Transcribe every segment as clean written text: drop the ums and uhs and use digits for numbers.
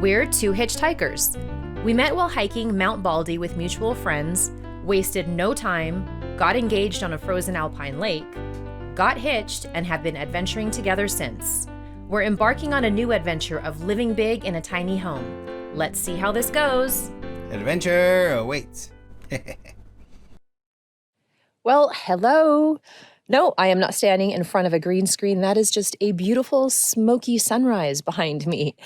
We're two hitchhikers. We met while hiking Mount Baldy with mutual friends, wasted no time, got engaged on a frozen alpine lake, got hitched, and have been adventuring together since. We're embarking on a new adventure of living big in a tiny home. Let's see how this goes. Adventure awaits. Well, hello. No, I am not standing in front of a green screen. That is just a beautiful smoky sunrise behind me.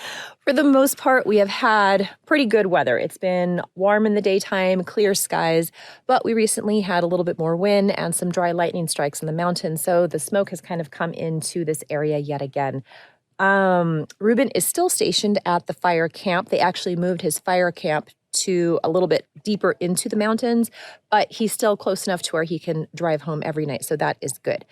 For the most part, we have had pretty good weather. It's been warm in the daytime, clear skies, but we recently had a little bit more wind and some dry lightning strikes in the mountains. So the smoke has kind of come into this area yet again. Ruben is still stationed at the fire camp. They actually moved his fire camp to a little bit deeper into the mountains, but he's still close enough to where he can drive home every night. So that is good.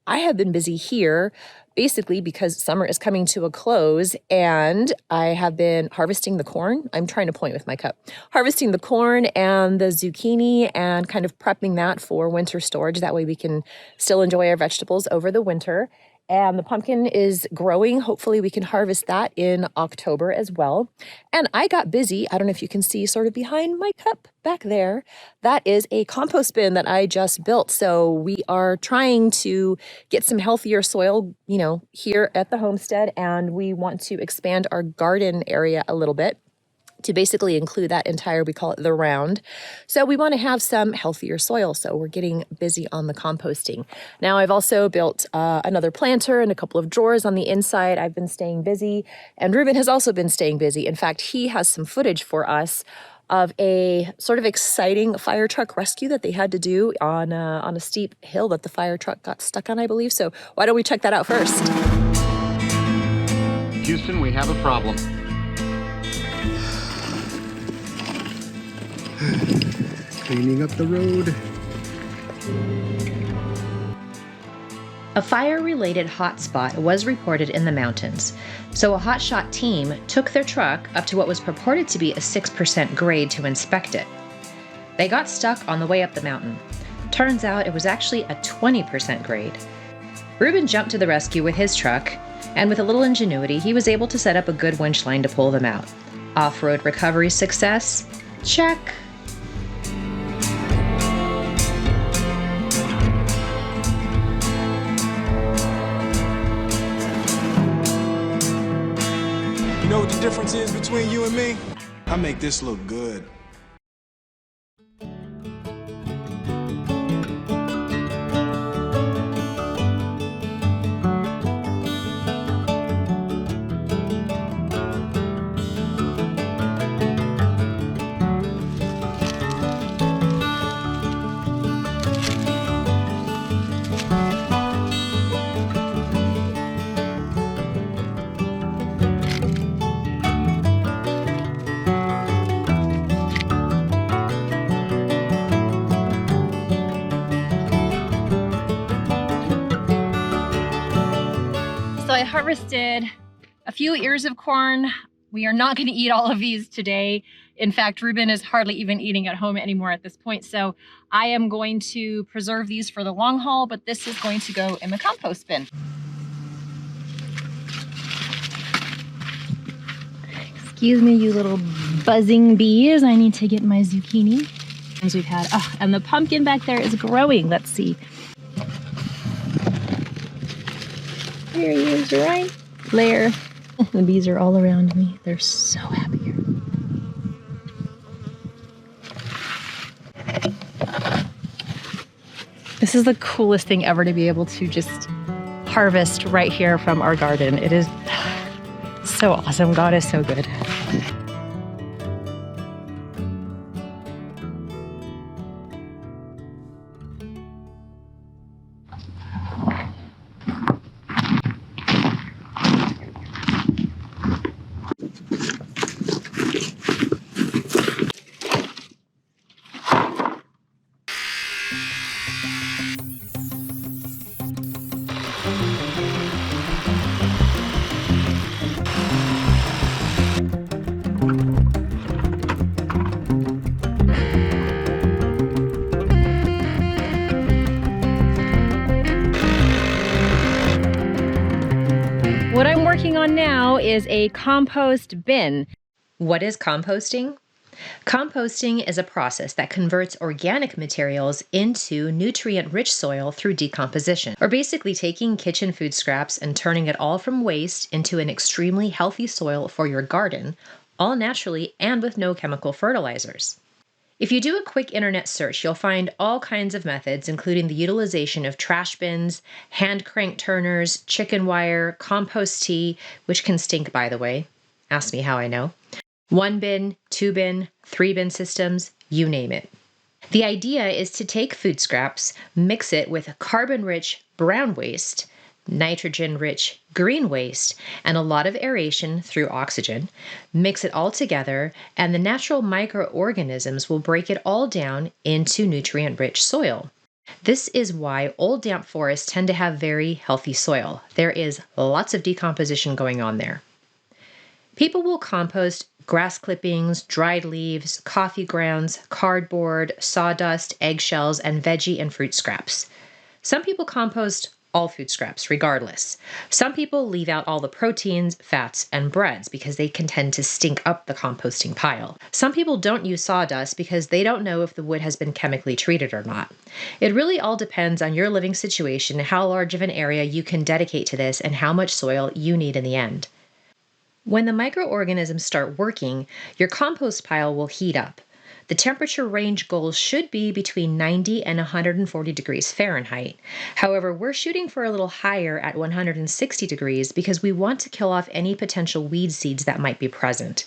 I have been busy here basically because summer is coming to a close and I have been harvesting the corn. I'm trying to point with my cup. Harvesting the corn and the zucchini and kind of prepping that for winter storage. That way we can still enjoy our vegetables over the winter. And the pumpkin is growing. Hopefully we can harvest that in October as well. And I got busy. I don't know if you can see sort of behind my cup back there. That is a compost bin that I just built. So we are trying to get some healthier soil, here at the homestead. And we want to expand our garden area a little bit to basically include that entire, we call it the round. So we want to have some healthier soil. So we're getting busy on the composting. Now I've also built another planter and a couple of drawers on the inside. I've been staying busy and Ruben has also been staying busy. In fact, he has some footage for us of a sort of exciting fire truck rescue that they had to do on a steep hill that the fire truck got stuck on, I believe. So why don't we check that out first? Houston, we have a problem. Cleaning up the road. A fire-related hotspot was reported in the mountains, so a hotshot team took their truck up to what was purported to be a 6% grade to inspect it. They got stuck on the way up the mountain. Turns out it was actually a 20% grade. Ruben jumped to the rescue with his truck, and with a little ingenuity, he was able to set up a good winch line to pull them out. Off-road recovery success? Check. You know what the difference is between you and me? I make this look good. So I harvested a few ears of corn. We are not going to eat all of these today. In fact, Ruben is hardly even eating at home anymore at this point. So I am going to preserve these for the long haul, but this is going to go in the compost bin. Excuse me, you little buzzing bees. I need to get my zucchini. We've had, and the pumpkin back there is growing. Let's see. There he is, right there. The bees are all around me. They're so happy here. This is the coolest thing ever to be able to just harvest right here from our garden. It is so awesome. God is so good. What I'm working on now is a compost bin. What is composting? Composting is a process that converts organic materials into nutrient-rich soil through decomposition, or basically taking kitchen food scraps and turning it all from waste into an extremely healthy soil for your garden, all naturally and with no chemical fertilizers. If you do a quick internet search, you'll find all kinds of methods, including the utilization of trash bins, hand crank turners, chicken wire, compost tea, which can stink, by the way. Ask me how I know. 1 bin, 2 bin, 3 bin systems, you name it. The idea is to take food scraps, mix it with carbon-rich brown waste, nitrogen-rich green waste, and a lot of aeration through oxygen, mix it all together, and the natural microorganisms will break it all down into nutrient-rich soil. This is why old damp forests tend to have very healthy soil. There is lots of decomposition going on there. People will compost grass clippings, dried leaves, coffee grounds, cardboard, sawdust, eggshells, and veggie and fruit scraps. Some people compost all food scraps, regardless. Some people leave out all the proteins, fats, and breads because they can tend to stink up the composting pile. Some people don't use sawdust because they don't know if the wood has been chemically treated or not. It really all depends on your living situation, how large of an area you can dedicate to this, and how much soil you need in the end. When the microorganisms start working, your compost pile will heat up. The temperature range goals should be between 90 and 140 degrees Fahrenheit. However, we're shooting for a little higher at 160 degrees because we want to kill off any potential weed seeds that might be present.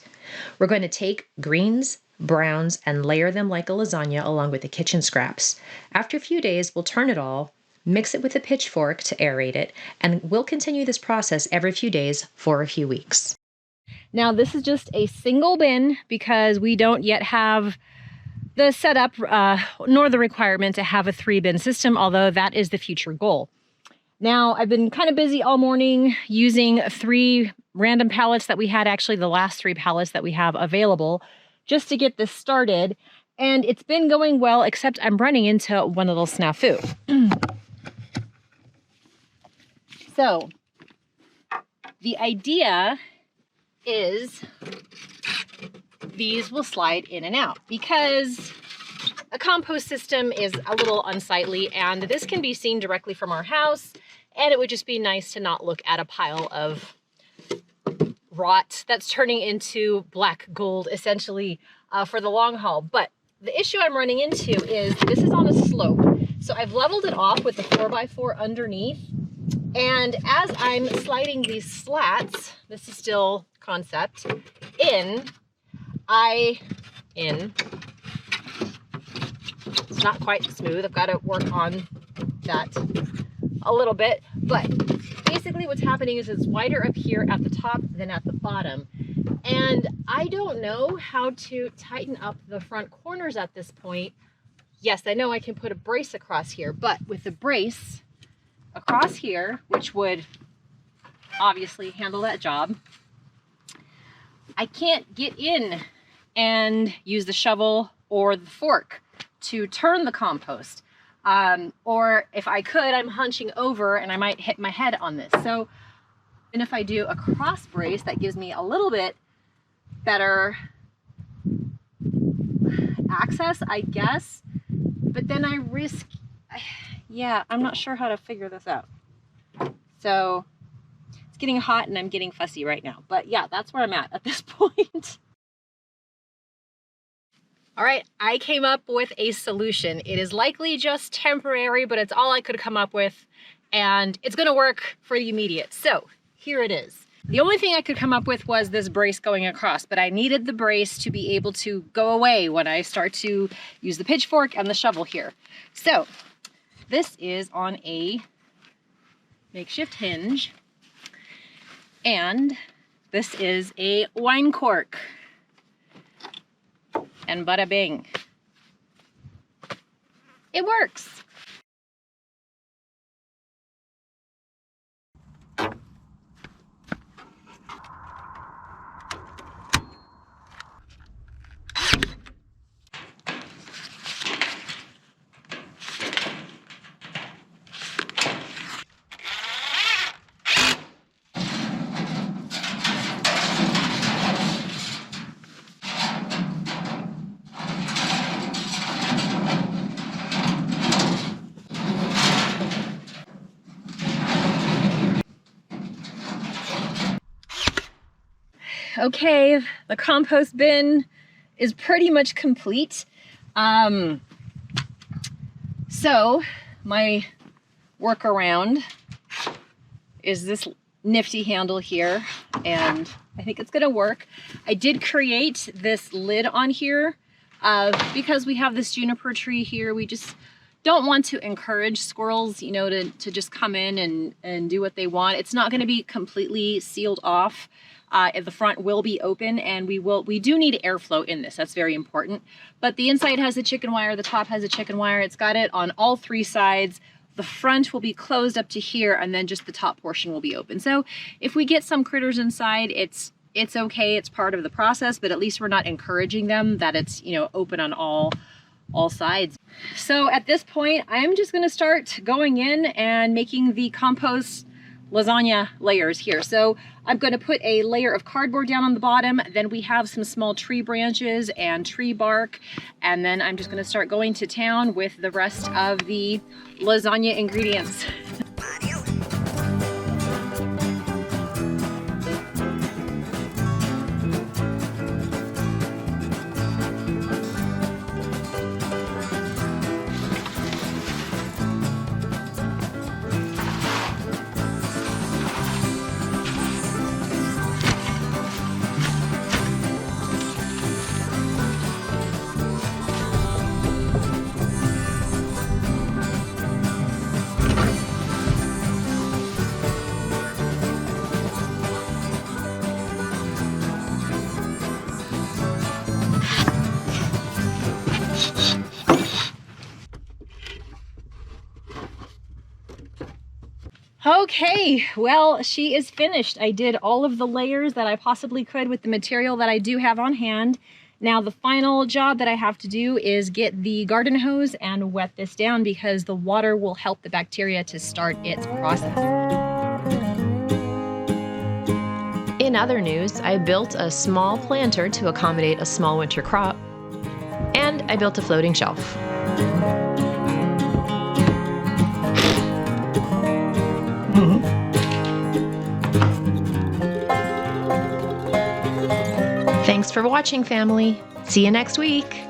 We're going to take greens, browns, and layer them like a lasagna along with the kitchen scraps. After a few days, we'll turn it all, mix it with a pitchfork to aerate it, and we'll continue this process every few days for a few weeks. Now, this is just a single bin because we don't yet have the setup nor the requirement to have a 3-bin system, although that is the future goal. Now, I've been kind of busy all morning using 3 random pallets that we had, actually the last 3 pallets that we have available, just to get this started. And it's been going well, except I'm running into one little snafu. So, the idea is these will slide in and out because a compost system is a little unsightly, and this can be seen directly from our house, and it would just be nice to not look at a pile of rot that's turning into black gold essentially for the long haul. But the issue I'm running into is this is on a slope, so I've leveled it off with the 4x4 underneath, and as I'm sliding these slats, this is still concept, it's not quite smooth. I've got to work on that a little bit, but basically what's happening is it's wider up here at the top than at the bottom. And I don't know how to tighten up the front corners at this point. Yes, I know I can put a brace across here, but with the brace across here, which would obviously handle that job, I can't get in and use the shovel or the fork to turn the compost. Or if I could, I'm hunching over and I might hit my head on this. So, and if I do a cross brace, that gives me a little bit better access, I guess. But then I risk, yeah, I'm not sure how to figure this out. So it's getting hot and I'm getting fussy right now. But yeah, that's where I'm at this point. All right, I came up with a solution. It is likely just temporary, but it's all I could come up with, and it's gonna work for the immediate. So here it is. The only thing I could come up with was this brace going across, but I needed the brace to be able to go away when I start to use the pitchfork and the shovel here. So this is on a makeshift hinge, and this is a wine cork. And bada bing, it works. Okay, the compost bin is pretty much complete. So my workaround is this nifty handle here, and I think it's gonna work. I did create this lid on here because we have this juniper tree here. We just don't want to encourage squirrels, you know, to just come in and do what they want. It's not going to be completely sealed off. The front will be open, and we do need airflow in this. That's very important. But the inside has a chicken wire, the top has a chicken wire. It's got it on all three sides. The front will be closed up to here, and then just the top portion will be open. So if we get some critters inside, it's okay. It's part of the process, but at least we're not encouraging them that it's, you know, open on all sides. So at this point, I'm just going to start going in and making the compost lasagna layers here. So I'm going to put a layer of cardboard down on the bottom. Then we have some small tree branches and tree bark. And then I'm just going to start going to town with the rest of the lasagna ingredients. Okay, well, she is finished. I did all of the layers that I possibly could with the material that I do have on hand. Now the final job that I have to do is get the garden hose and wet this down, because the water will help the bacteria to start its process. In other news, I built a small planter to accommodate a small winter crop, and I built a floating shelf. Thanks for watching, family. See you next week.